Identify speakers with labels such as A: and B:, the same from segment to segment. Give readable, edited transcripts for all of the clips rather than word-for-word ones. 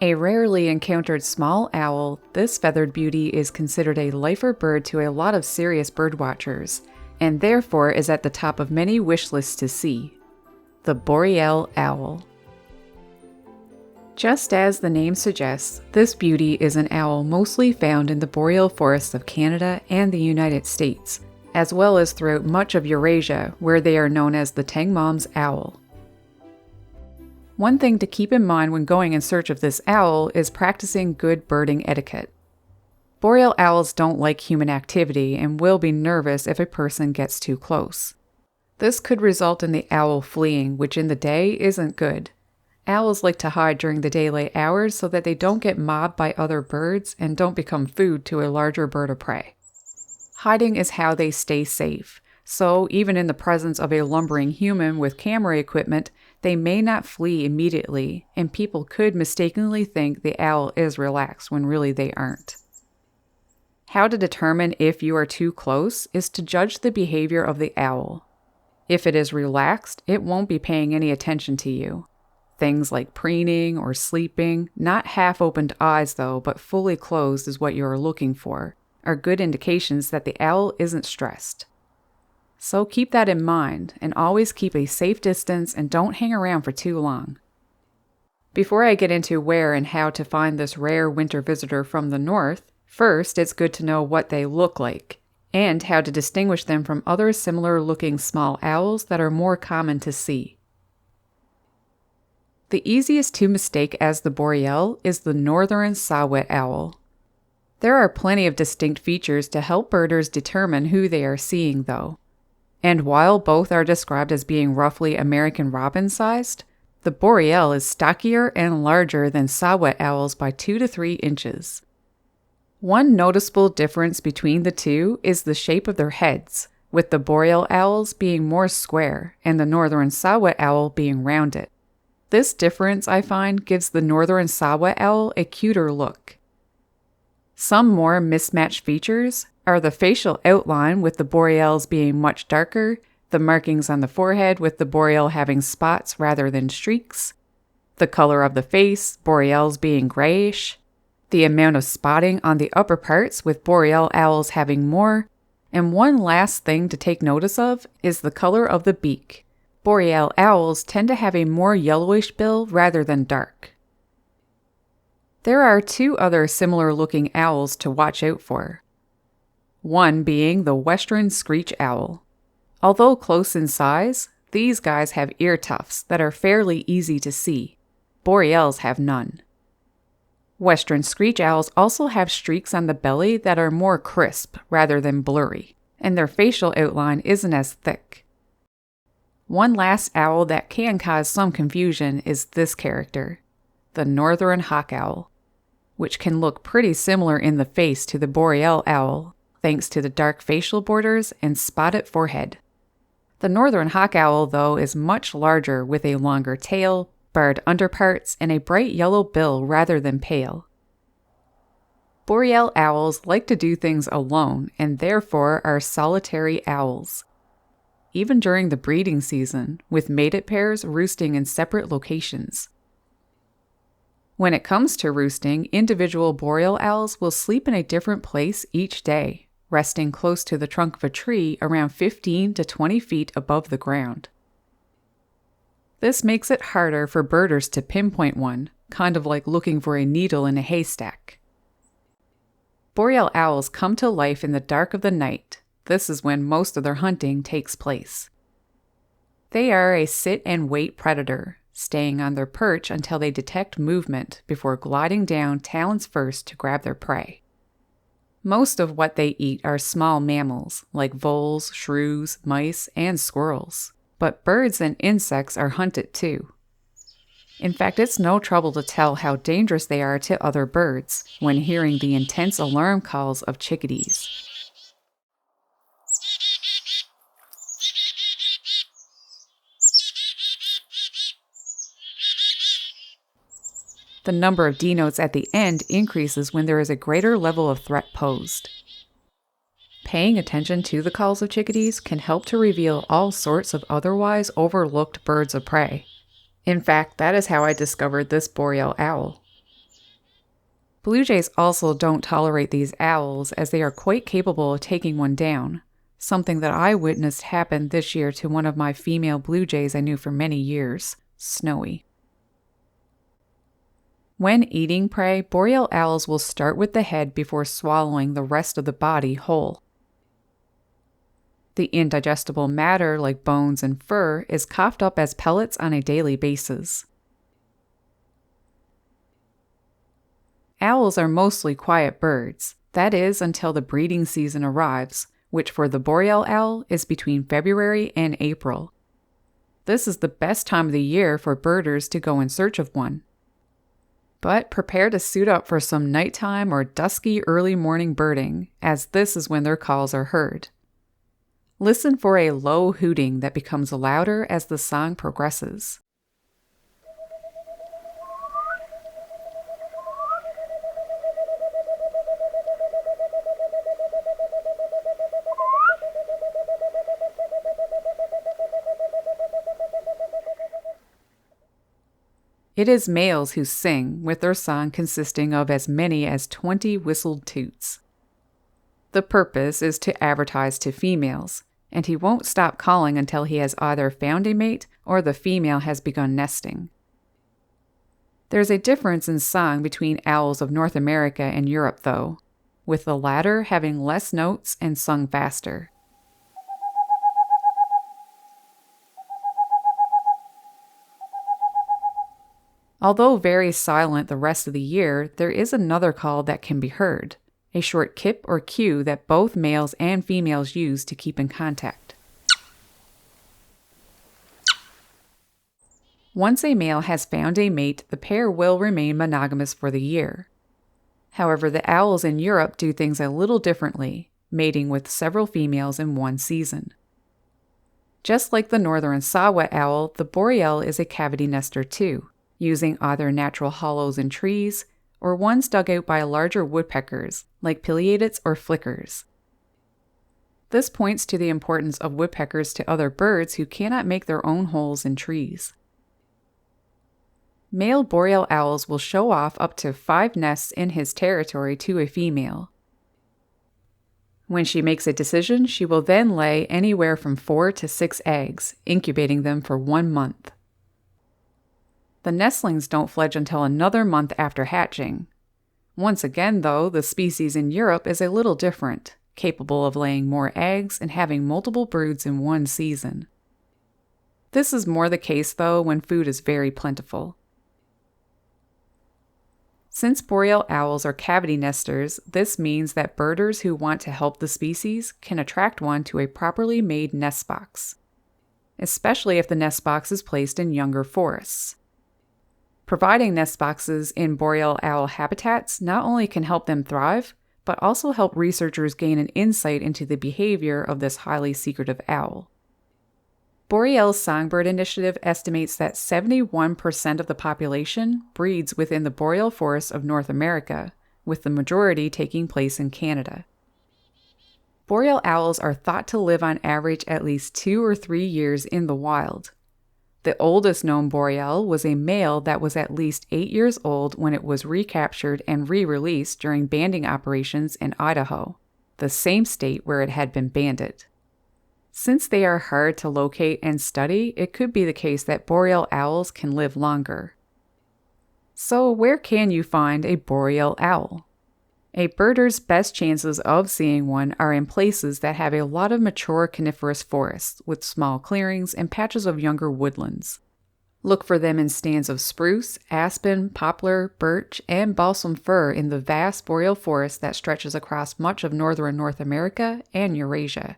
A: A rarely encountered small owl, this feathered beauty is considered a lifer bird to a lot of serious birdwatchers, and therefore is at the top of many wish lists to see. The Boreal Owl. Just as the name suggests, this beauty is an owl mostly found in the boreal forests of Canada and the United States, as well as throughout much of Eurasia, where they are known as the Tengmom's owl. One thing to keep in mind when going in search of this owl is practicing good birding etiquette. Boreal owls don't like human activity and will be nervous if a person gets too close. This could result in the owl fleeing, which in the day isn't good. Owls like to hide during the daylight hours so that they don't get mobbed by other birds and don't become food to a larger bird of prey. Hiding is how they stay safe, so even in the presence of a lumbering human with camera equipment, they may not flee immediately, and people could mistakenly think the owl is relaxed when really they aren't. How to determine if you are too close is to judge the behavior of the owl. If it is relaxed, it won't be paying any attention to you. Things like preening or sleeping, not half-opened eyes though, but fully closed is what you are looking for, are good indications that the owl isn't stressed. So keep that in mind, and always keep a safe distance and don't hang around for too long. Before I get into where and how to find this rare winter visitor from the north, first it's good to know what they look like, and how to distinguish them from other similar-looking small owls that are more common to see. The easiest to mistake as the Boreal is the northern Saw-whet owl. There are plenty of distinct features to help birders determine who they are seeing though. And while both are described as being roughly American robin-sized, the Boreal is stockier and larger than Saw-whet owls by 2 to 3 inches. One noticeable difference between the two is the shape of their heads, with the Boreal owls being more square and the northern Saw-whet owl being rounded. This difference, I find, gives the northern Saw-whet owl a cuter look. Some more mismatched features are the facial outline with the Boreals being much darker, the markings on the forehead with the Boreal having spots rather than streaks, the color of the face, Boreals being grayish, the amount of spotting on the upper parts with Boreal owls having more, and one last thing to take notice of is the color of the beak. Boreal owls tend to have a more yellowish bill rather than dark. There are 2 other similar-looking owls to watch out for. One being the western screech owl. Although close in size, these guys have ear tufts that are fairly easy to see. Boreals have none. Western screech owls also have streaks on the belly that are more crisp rather than blurry, and their facial outline isn't as thick. One last owl that can cause some confusion is this character, the northern hawk owl, which can look pretty similar in the face to the Boreal owl, thanks to the dark facial borders and spotted forehead. The northern hawk owl, though, is much larger with a longer tail, barred underparts, and a bright yellow bill rather than pale. Boreal owls like to do things alone and therefore are solitary owls. Even during the breeding season, with mated pairs roosting in separate locations. When it comes to roosting, individual Boreal owls will sleep in a different place each day, resting close to the trunk of a tree around 15 to 20 feet above the ground. This makes it harder for birders to pinpoint one, kind of like looking for a needle in a haystack. Boreal owls come to life in the dark of the night. This is when most of their hunting takes place. They are a sit-and-wait predator, staying on their perch until they detect movement before gliding down talons first to grab their prey. Most of what they eat are small mammals, like voles, shrews, mice, and squirrels. But birds and insects are hunted too. In fact, it's no trouble to tell how dangerous they are to other birds when hearing the intense alarm calls of chickadees. The number of D notes at the end increases when there is a greater level of threat posed. Paying attention to the calls of chickadees can help to reveal all sorts of otherwise overlooked birds of prey. In fact, that is how I discovered this Boreal owl. Blue jays also don't tolerate these owls as they are quite capable of taking one down, something that I witnessed happen this year to one of my female blue jays I knew for many years, Snowy. When eating prey, boreal owls will start with the head before swallowing the rest of the body whole. The indigestible matter, like bones and fur, is coughed up as pellets on a daily basis. Owls are mostly quiet birds, that is until the breeding season arrives, which for the boreal owl is between February and April. This is the best time of the year for birders to go in search of one. But prepare to suit up for some nighttime or dusky early morning birding, as this is when their calls are heard. Listen for a low hooting that becomes louder as the song progresses. It is males who sing, with their song consisting of as many as 20 whistled toots. The purpose is to advertise to females, and he won't stop calling until he has either found a mate or the female has begun nesting. There's a difference in song between owls of North America and Europe, though, with the latter having less notes and sung faster. Although very silent the rest of the year, there is another call that can be heard, a short kip or cue that both males and females use to keep in contact. Once a male has found a mate, the pair will remain monogamous for the year. However, the owls in Europe do things a little differently, mating with several females in one season. Just like the northern saw-whet owl, the boreal is a cavity nester too, using either natural hollows in trees or ones dug out by larger woodpeckers, like pileated or flickers. This points to the importance of woodpeckers to other birds who cannot make their own holes in trees. Male boreal owls will show off up to 5 nests in his territory to a female. When she makes a decision, she will then lay anywhere from 4 to 6 eggs, incubating them for 1 month. The nestlings don't fledge until another month after hatching. Once again, though, the species in Europe is a little different, capable of laying more eggs and having multiple broods in one season. This is more the case, though, when food is very plentiful. Since boreal owls are cavity nesters, this means that birders who want to help the species can attract one to a properly made nest box, especially if the nest box is placed in younger forests. Providing nest boxes in boreal owl habitats not only can help them thrive, but also help researchers gain an insight into the behavior of this highly secretive owl. Boreal's Songbird Initiative estimates that 71% of the population breeds within the boreal forests of North America, with the majority taking place in Canada. Boreal owls are thought to live on average at least 2 or 3 years in the wild. The oldest known boreal was a male that was at least 8 years old when it was recaptured and re-released during banding operations in Idaho, the same state where it had been banded. Since they are hard to locate and study, it could be the case that boreal owls can live longer. So where can you find a boreal owl? A birder's best chances of seeing one are in places that have a lot of mature coniferous forests with small clearings and patches of younger woodlands. Look for them in stands of spruce, aspen, poplar, birch, and balsam fir in the vast boreal forest that stretches across much of northern North America and Eurasia.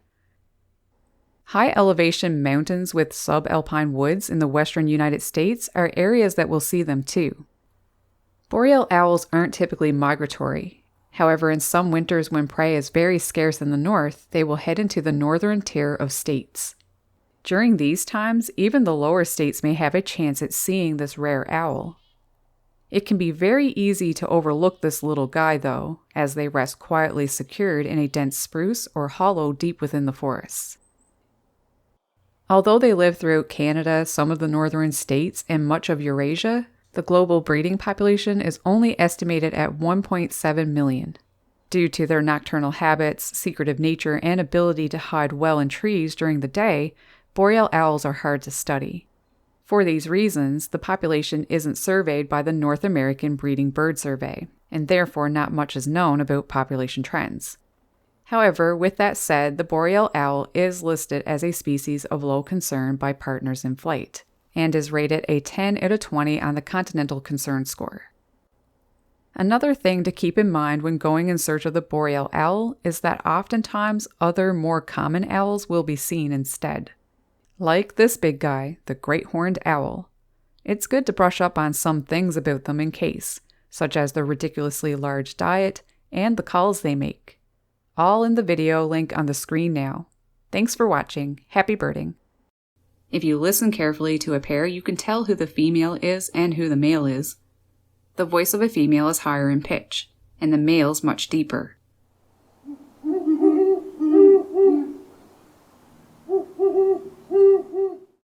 A: High elevation mountains with subalpine woods in the western United States are areas that will see them too. Boreal owls aren't typically migratory. However, in some winters when prey is very scarce in the north, they will head into the northern tier of states. During these times, even the lower states may have a chance at seeing this rare owl. It can be very easy to overlook this little guy, though, as they rest quietly secured in a dense spruce or hollow deep within the forests. Although they live throughout Canada, some of the northern states, and much of Eurasia, The global breeding population is only estimated at 1.7 million. Due to their nocturnal habits, secretive nature, and ability to hide well in trees during the day, boreal owls are hard to study. For these reasons, the population isn't surveyed by the North American Breeding Bird Survey, and therefore not much is known about population trends. However, with that said, the boreal owl is listed as a species of low concern by Partners in Flight, and is rated a 10 out of 20 on the Continental Concern Score. Another thing to keep in mind when going in search of the boreal owl is that oftentimes other more common owls will be seen instead. Like this big guy, the great horned owl. It's good to brush up on some things about them in case, such as their ridiculously large diet and the calls they make. All in the video link on the screen now. Thanks for watching. Happy birding. If you listen carefully to a pair, you can tell who the female is and who the male is. The voice of a female is higher in pitch, and the male's much deeper.